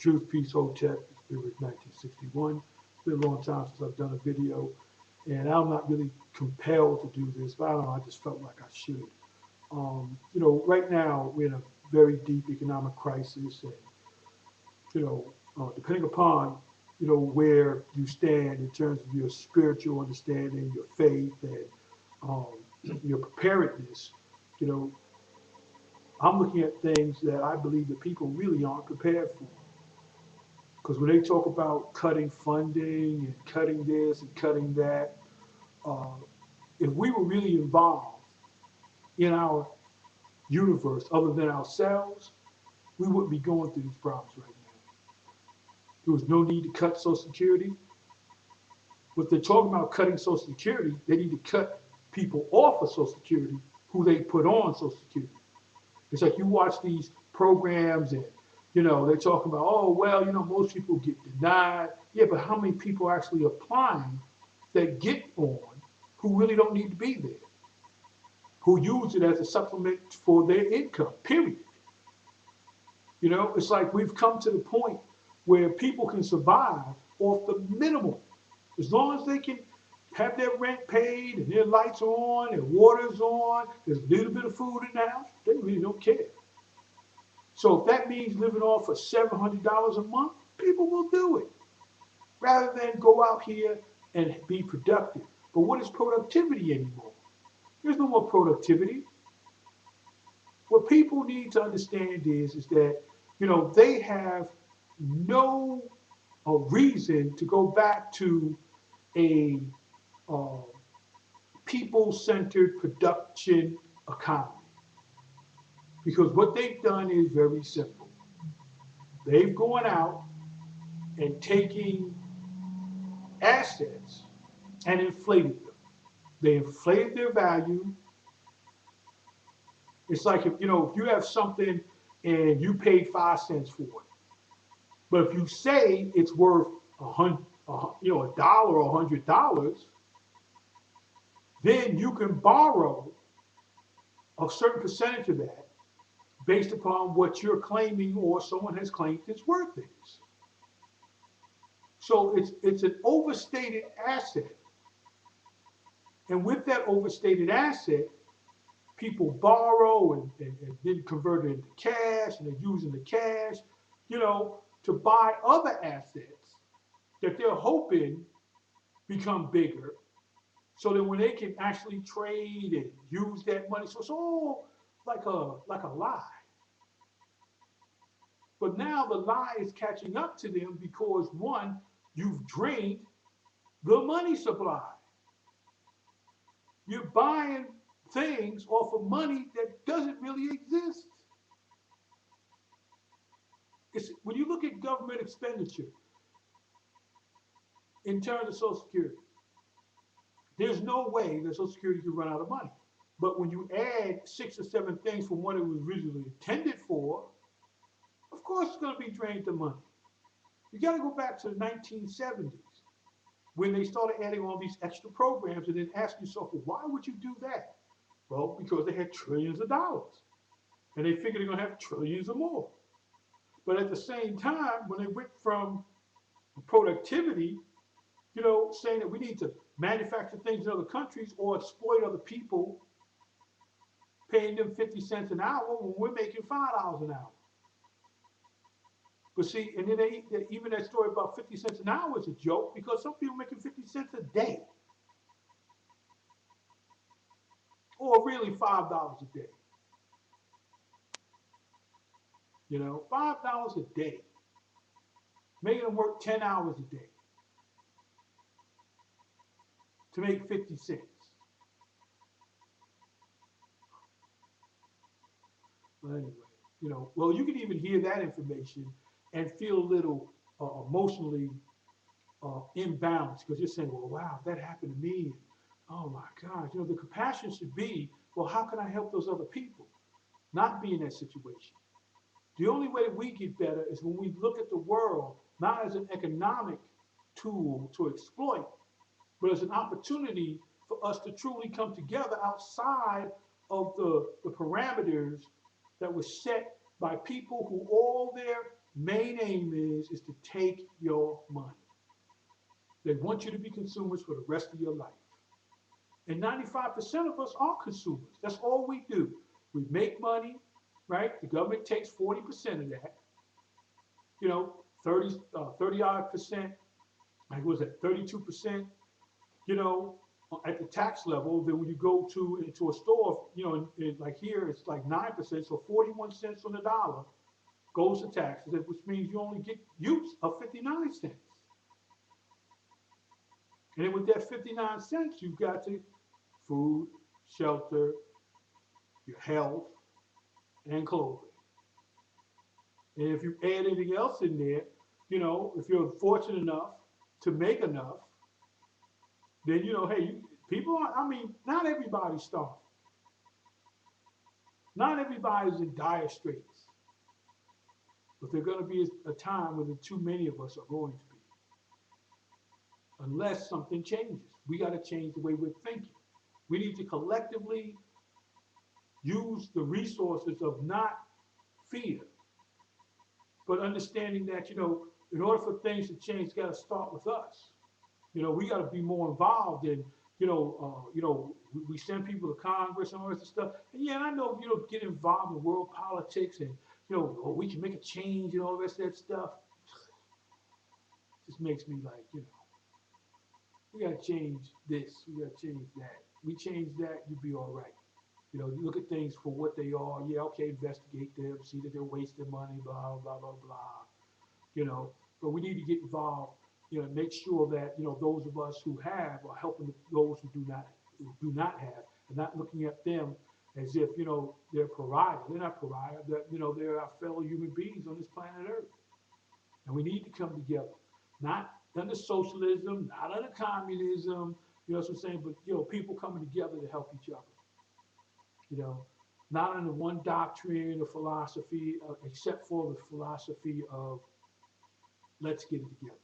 Truth, Peace, Hotep. It was 1961. It's been a long time since I've done a video, and I'm not really compelled to do this, but I don't know, I just felt like I should. Right now we're in a very deep economic crisis, and depending upon where you stand in terms of your spiritual understanding, your faith, and um, your preparedness, you know, I'm looking at things that I believe that people really aren't prepared for. Because when they talk about cutting funding and cutting this and cutting that, uh, if we were really involved in our universe other than ourselves, we wouldn't be going through these problems right now. There was no need to cut Social Security. If they're talking about cutting Social Security, they need to cut people off of Social Security who they put on Social Security. It's like you watch these programs and, they're talking about, oh, well, most people get denied. Yeah, but how many people are actually applying that get on who really don't need to be there, who use it as a supplement for their income, period. It's like we've come to the point where people can survive off the minimum. As long as they can have their rent paid and their lights on, their water's on, there's a little bit of food in the house, they really don't care. So if that means living off of $700 a month, people will do it rather than go out here and be productive. But what is productivity anymore? There's no more productivity. What people need to understand is that, they have no reason to go back to a uh, people-centered production economy. Because what they've done is very simple. They've gone out and taking assets and inflated them. They inflated their value. It's like if you have something and you paid 5 cents for it, but if you say it's worth a dollar or $100, then you can borrow a certain percentage of that based upon what you're claiming or someone has claimed its worth is. So it's an overstated asset. And with that overstated asset, people borrow and then convert it into cash, and they're using the cash, to buy other assets that they're hoping become bigger so that when they can actually trade and use that money. So it's all like a lie. But now the lie is catching up to them because one, you've drained the money supply. You're buying things off of money that doesn't really exist. When you look at government expenditure in terms of Social Security, there's no way that Social Security can run out of money. But when you add 6 or 7 things from what it was originally intended for, of course it's going to be drained to money. You got to go back to the 1970s when they started adding all these extra programs and then ask yourself, well, why would you do that? Well, because they had trillions of dollars and they figured they're going to have trillions or more. But at the same time, when they went from productivity, saying that we need to manufacture things in other countries or exploit other people, paying them 50 cents an hour when we're making $5 an hour. But see, and then even that story about 50 cents an hour is a joke because some people are making 50 cents a day. Or really $5 a day. $5 a day. Making them work 10 hours a day to make 50 cents. But anyway, well, you can even hear that information and feel a little emotionally imbalanced because you're saying, well, wow, that happened to me. Oh my God, the compassion should be, well, how can I help those other people not be in that situation? The only way we get better is when we look at the world not as an economic tool to exploit, but as an opportunity for us to truly come together outside of the parameters that were set by people who all their main aim is to take your money. They want you to be consumers for the rest of your life. And 95% of us are consumers. That's all we do. We make money, right? The government takes 40% of that. 30 odd percent, like what was it, 32%, you know, at the tax level. Then when you go into a store, like here, it's like 9%, so 41 cents on the dollar goes to taxes, which means you only get use of 59 cents. And then with that 59 cents, you've got to food, shelter, your health, and clothing. And if you add anything else in there, if you're fortunate enough to make enough, then hey, people are, I mean, not everybody's starving. Not everybody's in dire straits. But there's going to be a time when too many of us are going to be. Unless something changes. We got to change the way we're thinking. We need to collectively use the resources of not fear, but understanding that, in order for things to change, it's got to start with us. We got to be more involved in, we send people to Congress and all this stuff. And yeah, I know, get involved in world politics and, we can make a change and all the rest of that stuff. Just makes me like, we got to change this, we got to change that. We change that, you'll be all right. You look at things for what they are. Yeah, okay, investigate them, see that they're wasting money, blah, blah, blah, blah. But we need to get involved, make sure that, those of us who have are helping those who do not have, and not looking at them as if, they're pariah. They're not pariah. They're our fellow human beings on this planet Earth. And we need to come together, not under socialism, not under communism, what I'm saying, but, people coming together to help each other. you know, not under one doctrine or philosophy, except for the philosophy of let's get it together.